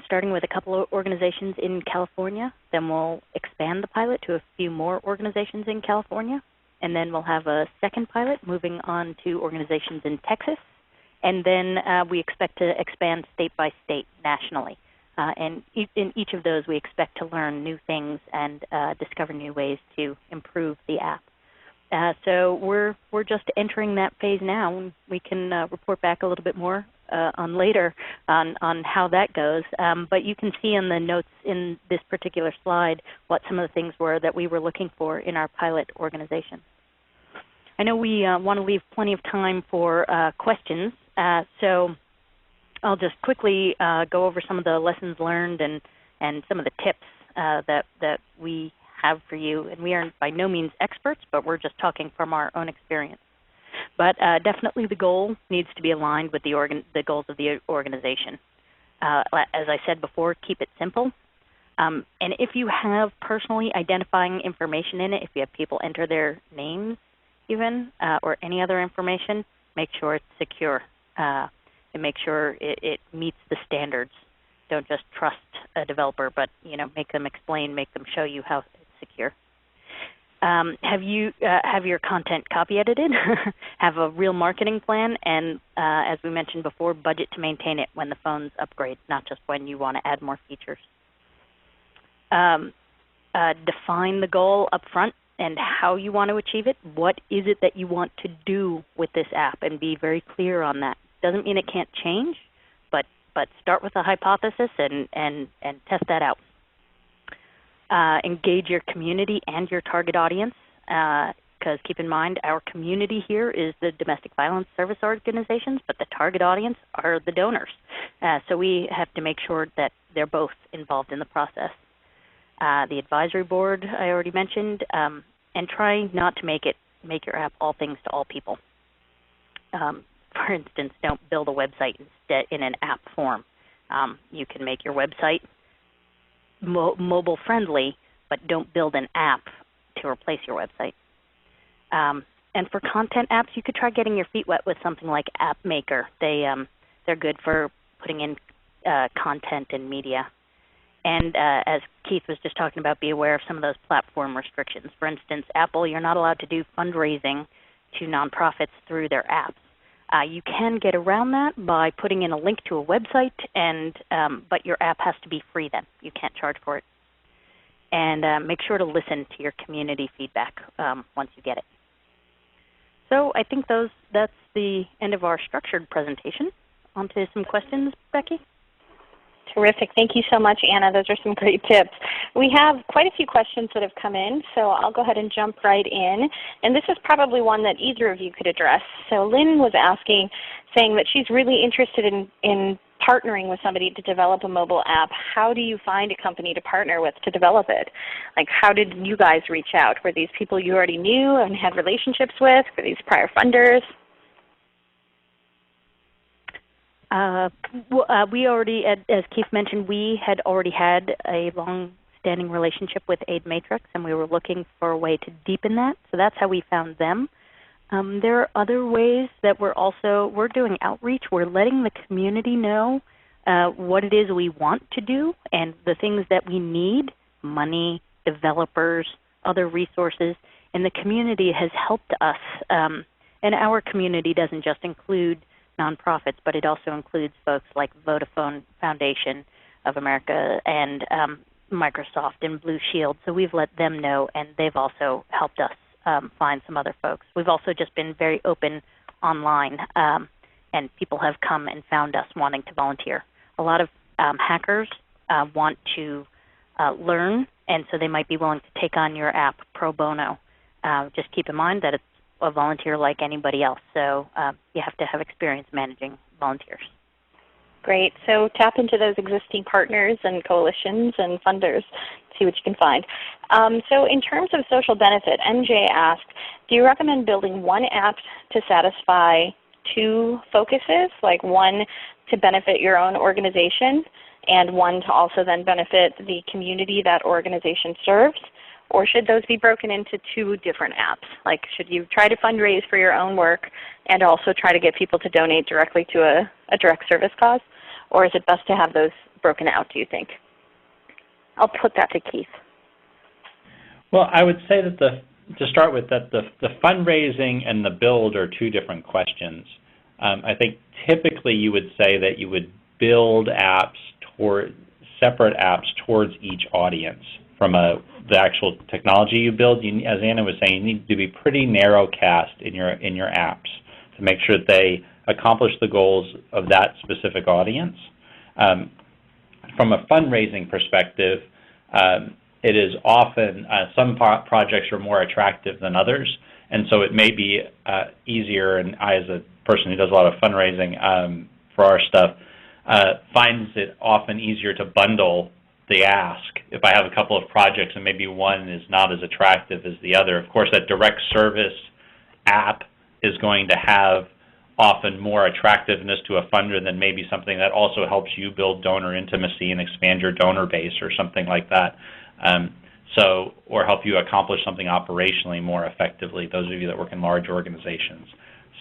starting with a couple of organizations in California. Then we'll expand the pilot to a few more organizations in California, and then we'll have a second pilot moving on to organizations in Texas. And then we expect to expand state by state nationally. And in each of those, we expect to learn new things and discover new ways to improve the app. So we're just entering that phase now, and we can report back a little bit more on later on how that goes. But you can see in the notes in this particular slide what some of the things were that we were looking for in our pilot organization. I know we want to leave plenty of time for questions. So I'll just quickly go over some of the lessons learned and some of the tips that we have for you, and we are by no means experts, but we're just talking from our own experience. But definitely the goal needs to be aligned with the goals of the organization. As I said before, keep it simple. And if you have personally identifying information in it, if you have people enter their names even, or any other information, make sure it's secure and make sure it meets the standards. Don't just trust a developer, but make them explain, make them show you how it's secure. Have your content copy edited? Have a real marketing plan, and as we mentioned before, budget to maintain it when the phones upgrade, not just when you want to add more features. Define the goal up front and how you want to achieve it. What is it that you want to do with this app, and be very clear on that. Doesn't mean it can't change, but start with a hypothesis and test that out. Engage your community and your target audience, because keep in mind our community here is the domestic violence service organizations, but the target audience are the donors. So we have to make sure that they're both involved in the process. The advisory board I already mentioned, and try not to make your app all things to all people. For instance, don't build a website instead in an app form. You can make your website mobile friendly, but don't build an app to replace your website. And for content apps, you could try getting your feet wet with something like App Maker. They're good for putting in content and media. And as Keith was just talking about, be aware of some of those platform restrictions. For instance, Apple, you're not allowed to do fundraising to nonprofits through their apps. You can get around that by putting in a link to a website, but your app has to be free then. You can't charge for it. And make sure to listen to your community feedback once you get it. So I think that's the end of our structured presentation. On to some questions, Becky. Terrific. Thank you so much, Anna. Those are some great tips. We have quite a few questions that have come in, so I'll go ahead and jump right in. And this is probably one that either of you could address. So Lynn was asking, saying that she's really interested in partnering with somebody to develop a mobile app. How do you find a company to partner with to develop it? Like, how did you guys reach out? Were these people you already knew and had relationships with? Were these prior funders? We already, as Keith mentioned, we had already had a long-standing relationship with AidMatrix, and we were looking for a way to deepen that. So that's how we found them. There are other ways that we're doing outreach. We're letting the community know what it is we want to do and the things that we need: money, developers, other resources. And the community has helped us. And our community doesn't just include nonprofits, but it also includes folks like Vodafone Foundation of America and Microsoft and Blue Shield. So we've let them know, and they've also helped us find some other folks. We've also just been very open online, and people have come and found us wanting to volunteer. A lot of hackers want to learn, and so they might be willing to take on your app pro bono. Just keep in mind that it's a volunteer like anybody else, so you have to have experience managing volunteers. Great. So tap into those existing partners and coalitions and funders, see what you can find. So in terms of social benefit, MJ asked, do you recommend building one app to satisfy two focuses, like one to benefit your own organization and one to also then benefit the community that organization serves? Or should those be broken into two different apps? Like, should you try to fundraise for your own work and also try to get people to donate directly to a direct service cause? Or is it best to have those broken out, do you think? I'll put that to Keith. Well, I would say that to start with, that the fundraising and the build are two different questions. I think typically you would say that you would build separate apps towards each audience. From the actual technology you build, as Anna was saying, you need to be pretty narrow cast in your apps to make sure that they accomplish the goals of that specific audience. From a fundraising perspective, it is often, some projects are more attractive than others, and so it may be easier, and I as a person who does a lot of fundraising for our stuff, finds it often easier to bundle the ask. If I have a couple of projects and maybe one is not as attractive as the other, of course that direct service app is going to have often more attractiveness to a funder than maybe something that also helps you build donor intimacy and expand your donor base or something like that. Or help you accomplish something operationally more effectively, those of you that work in large organizations.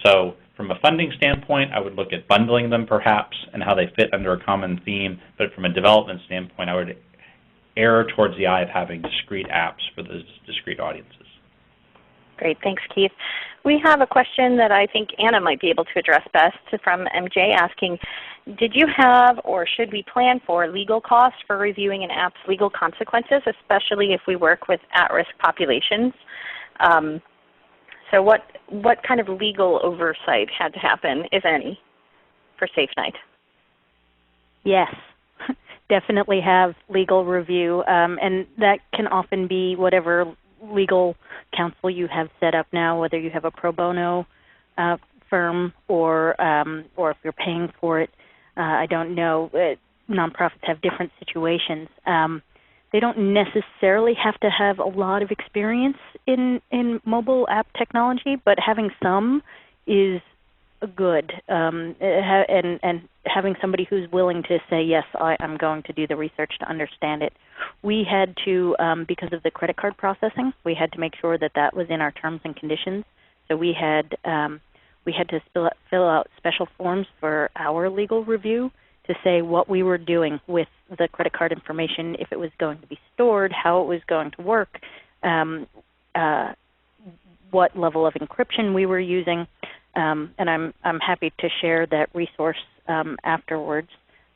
So from a funding standpoint, I would look at bundling them perhaps and how they fit under a common theme, but from a development standpoint, I would err towards the eye of having discrete apps for those discrete audiences. Great, thanks, Keith. We have a question that I think Anna might be able to address best from MJ asking, did you have or should we plan for legal costs for reviewing an app's legal consequences, especially if we work with at-risk populations? So what kind of legal oversight had to happen, if any, for Safe Night? Yes, definitely have legal review, and that can often be whatever legal counsel you have set up now, whether you have a pro bono firm or if you're paying for it. I don't know. Nonprofits have different situations. They don't necessarily have to have a lot of experience in mobile app technology, but having some is good, and having somebody who's willing to say, yes, I'm going to do the research to understand it. We had to, because of the credit card processing, we had to make sure that that was in our terms and conditions. So we had to fill out special forms for our legal review to say what we were doing with the credit card information, if it was going to be stored, how it was going to work, what level of encryption we were using. And I'm happy to share that resource afterwards,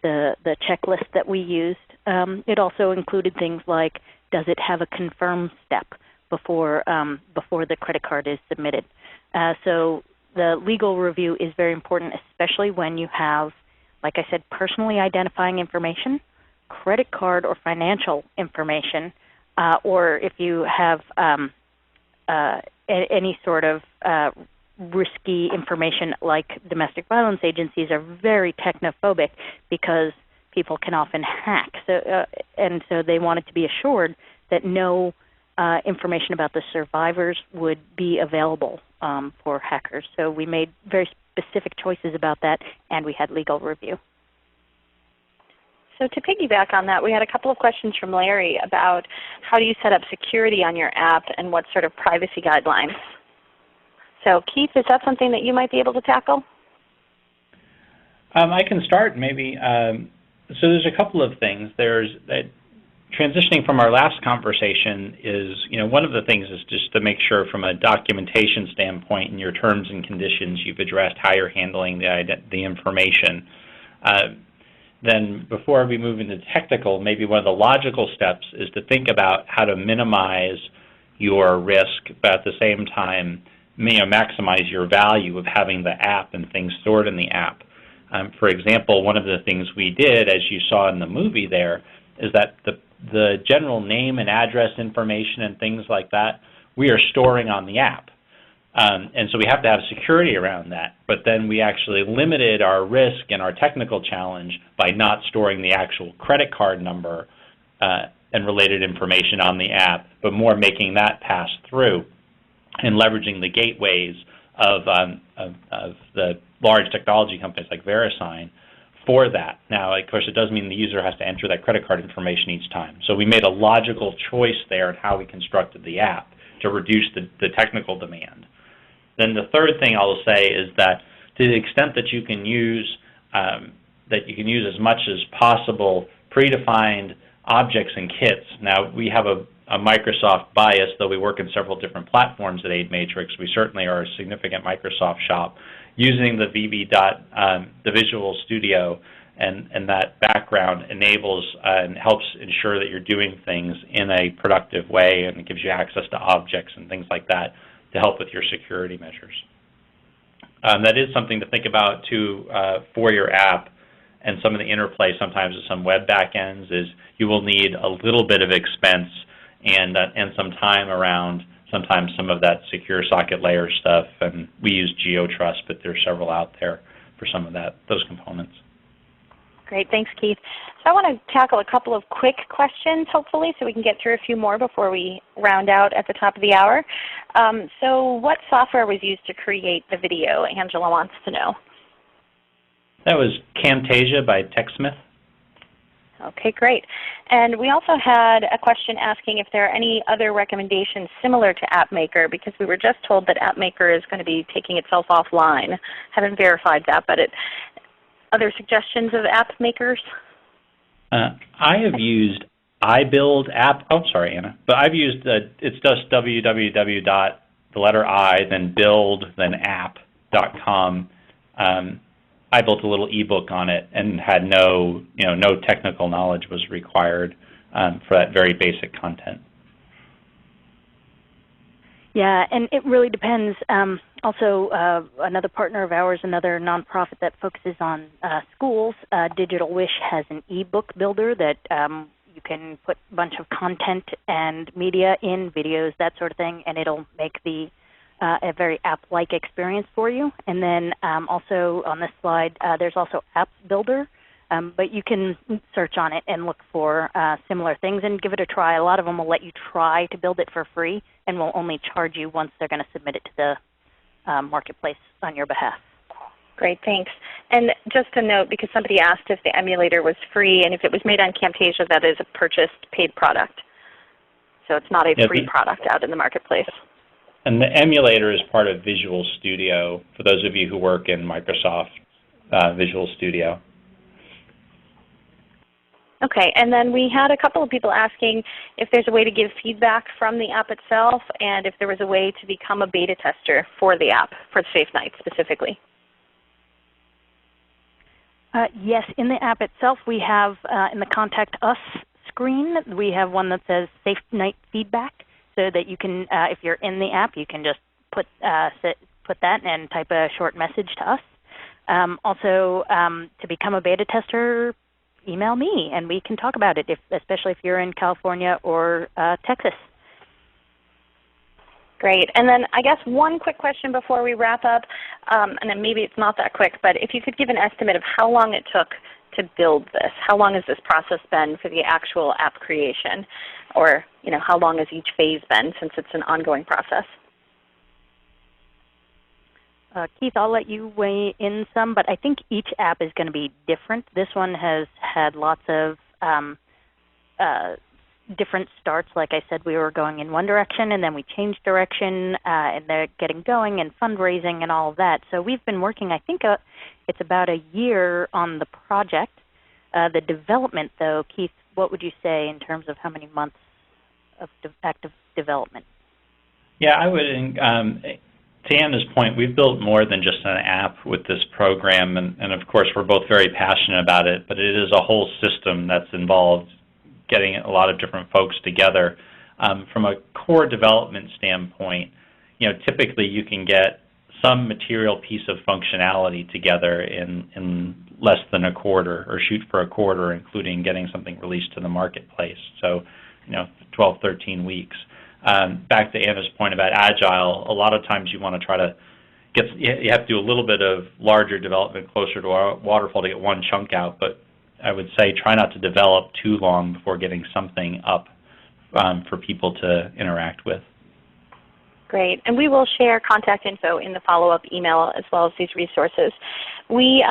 the checklist that we used. It also included things like, does it have a confirm step before the credit card is submitted? So the legal review is very important, especially when you have, like I said, personally identifying information, credit card or financial information, or if you have any sort of risky information, like domestic violence agencies are very technophobic because people can often hack. And so they wanted to be assured that no information about the survivors would be available for hackers. So we made very specific choices about that, and we had legal review. So to piggyback on that, we had a couple of questions from Larry about how do you set up security on your app and what sort of privacy guidelines. So Keith, is that something that you might be able to tackle? I can start maybe. So there's a couple of things. There's transitioning from our last conversation is, one of the things is just to make sure from a documentation standpoint in your terms and conditions you've addressed how you're handling the information. Then before we move into technical, maybe one of the logical steps is to think about how to minimize your risk, but at the same time, maximize your value of having the app and things stored in the app. For example, one of the things we did, as you saw in the movie there, is that the general name and address information and things like that, we are storing on the app. And so we have to have security around that. But then we actually limited our risk and our technical challenge by not storing the actual credit card number and related information on the app, but more making that pass through and leveraging the gateways of the large technology companies like VeriSign for that. Now, of course, it does mean the user has to enter that credit card information each time. So we made a logical choice there in how we constructed the app to reduce the technical demand. Then the third thing I'll say is that to the extent that you can use as much as possible predefined objects and kits. Now, we have a Microsoft bias, though we work in several different platforms at AidMatrix. We certainly are a significant Microsoft shop. Using the the Visual Studio and that background enables and helps ensure that you're doing things in a productive way, and it gives you access to objects and things like that to help with your security measures. That is something to think about, too, for your app. And some of the interplay sometimes with some web backends is you will need a little bit of expense and some time around sometimes some of that secure socket layer stuff. And we use GeoTrust, but there's several out there for some of those components. Great, thanks, Keith. So I want to tackle a couple of quick questions, hopefully, so we can get through a few more before we round out at the top of the hour. So what software was used to create the video? Angela wants to know. That was Camtasia by TechSmith. Okay, great. And we also had a question asking if there are any other recommendations similar to AppMaker, because we were just told that AppMaker is going to be taking itself offline. Haven't verified that, but other suggestions of app makers? I have used iBuild app. Oh, sorry, Anna. But I've used it's just www. The letter I, then build, then app.com. I built a little ebook on it and had no technical knowledge was required for that very basic content. Yeah, and it really depends. Also, another partner of ours, another nonprofit that focuses on schools, Digital Wish has an ebook builder that you can put a bunch of content and media in, videos, that sort of thing, and it'll make a very app-like experience for you. And then also on this slide, there's also App Builder, but you can search on it and look for similar things and give it a try. A lot of them will let you try to build it for free and will only charge you once they're going to submit it to the marketplace on your behalf. Great, thanks. And just to note, because somebody asked if the emulator was free, and if it was made on Camtasia, that is a purchased paid product. So it's not a free product out in the marketplace. And the emulator is part of Visual Studio, for those of you who work in Microsoft Visual Studio. Okay, and then we had a couple of people asking if there's a way to give feedback from the app itself and if there was a way to become a beta tester for the app, for Safe Night specifically. Yes, in the app itself we have, in the Contact Us screen, we have one that says Safe Night Feedback, so that you can, if you're in the app, you can just put that and type a short message to us. Also, to become a beta tester, email me and we can talk about it, especially if you're in California or Texas. Great. And then I guess one quick question before we wrap up, and then maybe it's not that quick, but if you could give an estimate of how long it took to build this. How long has this process been for the actual app creation? Or how long has each phase been, since it's an ongoing process? Keith, I'll let you weigh in some, but I think each app is going to be different. This one has had lots of different starts. Like I said, we were going in one direction, and then we changed direction, and they're getting going, and fundraising, and all of that. So we've been working, I think it's about a year on the project. The development, though, Keith, what would you say in terms of how many months of active development? Yeah, I would, to Anna's point, we've built more than just an app with this program, and of course we're both very passionate about it, but it is a whole system that's involved getting a lot of different folks together. From a core development standpoint, typically you can get some material piece of functionality together in less than a quarter, or shoot for a quarter, including getting something released to the marketplace. So, 12, 13 weeks. Back to Anna's point about Agile, a lot of times you want to try to you have to do a little bit of larger development closer to our waterfall to get one chunk out, but I would say try not to develop too long before getting something up for people to interact with. Great, and we will share contact info in the follow-up email as well as these resources. We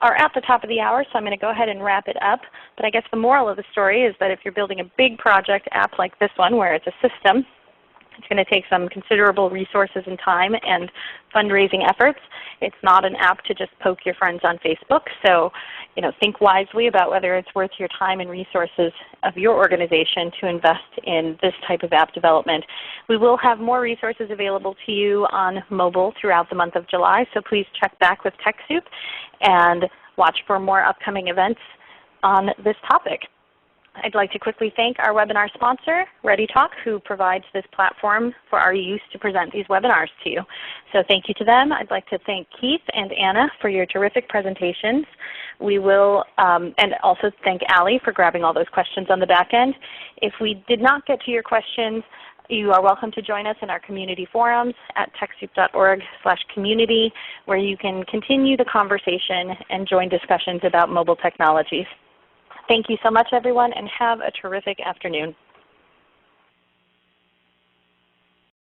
are at the top of the hour, so I'm going to go ahead and wrap it up. But I guess the moral of the story is that if you're building a big project app like this one, where it's a system, it's going to take some considerable resources and time and fundraising efforts. It's not an app to just poke your friends on Facebook. So, think wisely about whether it's worth your time and resources of your organization to invest in this type of app development. We will have more resources available to you on mobile throughout the month of July, so please check back with TechSoup and watch for more upcoming events on this topic. I'd like to quickly thank our webinar sponsor, ReadyTalk, who provides this platform for our use to present these webinars to you. So thank you to them. I'd like to thank Keith and Anna for your terrific presentations. We will, and also thank Allie for grabbing all those questions on the back end. If we did not get to your questions, You are welcome to join us in our community forums at TechSoup.org/community, where you can continue the conversation and join discussions about mobile technologies. Thank you so much, everyone, and have a terrific afternoon.